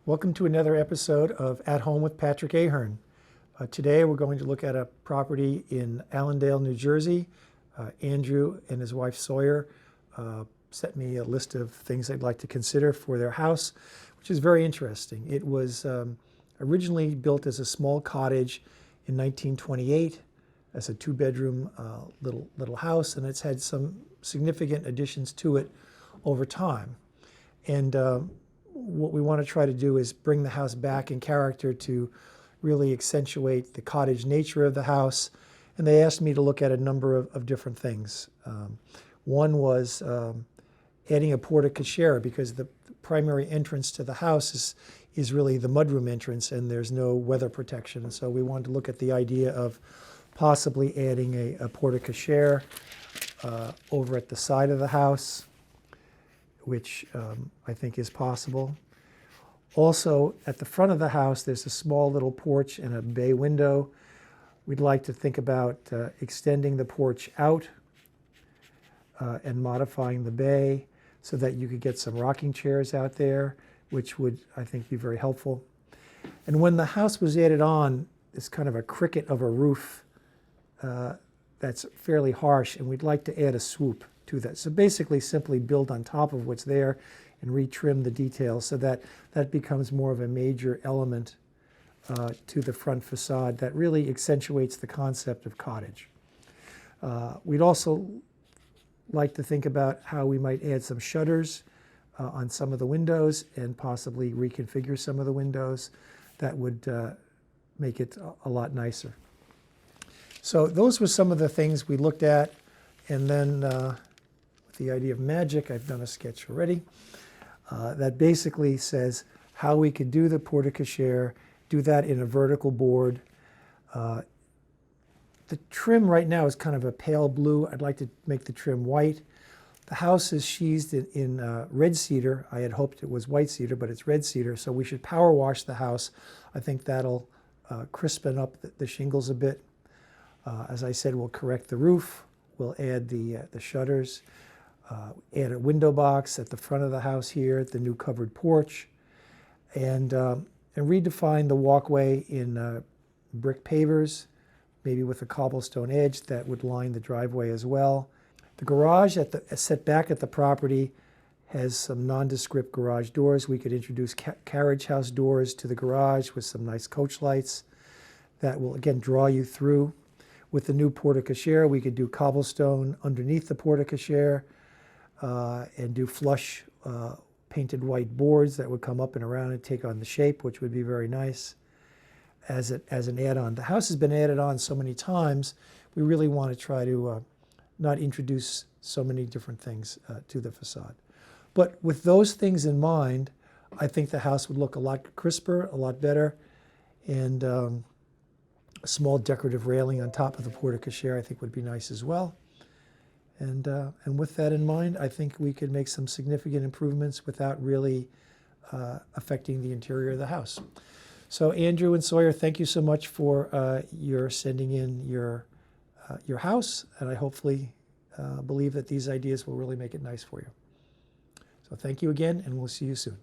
Welcome to another episode of At Home with Patrick Ahearn. Today we're going to look at a property in Allendale, New Jersey. Andrew and his wife Sawyer sent me a list of things they'd like to consider for their house, which is very interesting. It was originally built as a small cottage in 1928 as a two-bedroom little house, and it's had some significant additions to it over time. And what we want to try to do is bring the house back in character to really accentuate the cottage nature of the house. And they asked me to look at a number of different things. One was adding a porte cochere, because the primary entrance to the house is really the mudroom entrance, and there's no weather protection. And so we wanted to look at the idea of possibly adding a porte cochere over at the side of the house, which I think is possible. Also, at the front of the house, there's a small little porch and a bay window. We'd like to think about extending the porch out and modifying the bay so that you could get some rocking chairs out there, which would, I think, be very helpful. And when the house was added on, it's kind of a cricket of a roof that's fairly harsh, and we'd like to add a swoop to that. So basically simply build on top of what's there and retrim the details so that that becomes more of a major element to the front facade that really accentuates the concept of cottage. We'd also like to think about how we might add some shutters on some of the windows and possibly reconfigure some of the windows. That would make it a lot nicer. So those were some of the things we looked at. And then with the idea of magic, I've done a sketch already that basically says how we could do the porte cochere, do that in a vertical board. The trim right now is kind of a pale blue. I'd like to make the trim white. The house is sheathed in red cedar. I had hoped it was white cedar, but it's red cedar, so we should power wash the house. I think that'll crispen up the shingles a bit. As I said, we'll correct the roof. We'll add the shutters, add a window box at the front of the house here, the new covered porch, and redefine the walkway in brick pavers, maybe with a cobblestone edge that would line the driveway as well. The garage set back at the property has some nondescript garage doors. We could introduce carriage house doors to the garage with some nice coach lights that will, again, draw you through. With the new porte cochere, we could do cobblestone underneath the porte cochere and do flush painted white boards that would come up and around and take on the shape, which would be very nice as an add-on. The house has been added on so many times, we really want to try to not introduce so many different things to the facade. But with those things in mind, I think the house would look a lot crisper, a lot better, and a small decorative railing on top of the porte cochere I think would be nice as well. And with that in mind, I think we could make some significant improvements without really affecting the interior of the house. So Andrew and Sawyer, thank you so much for your sending in your house, and I hopefully believe that these ideas will really make it nice for you. So thank you again, and we'll see you soon.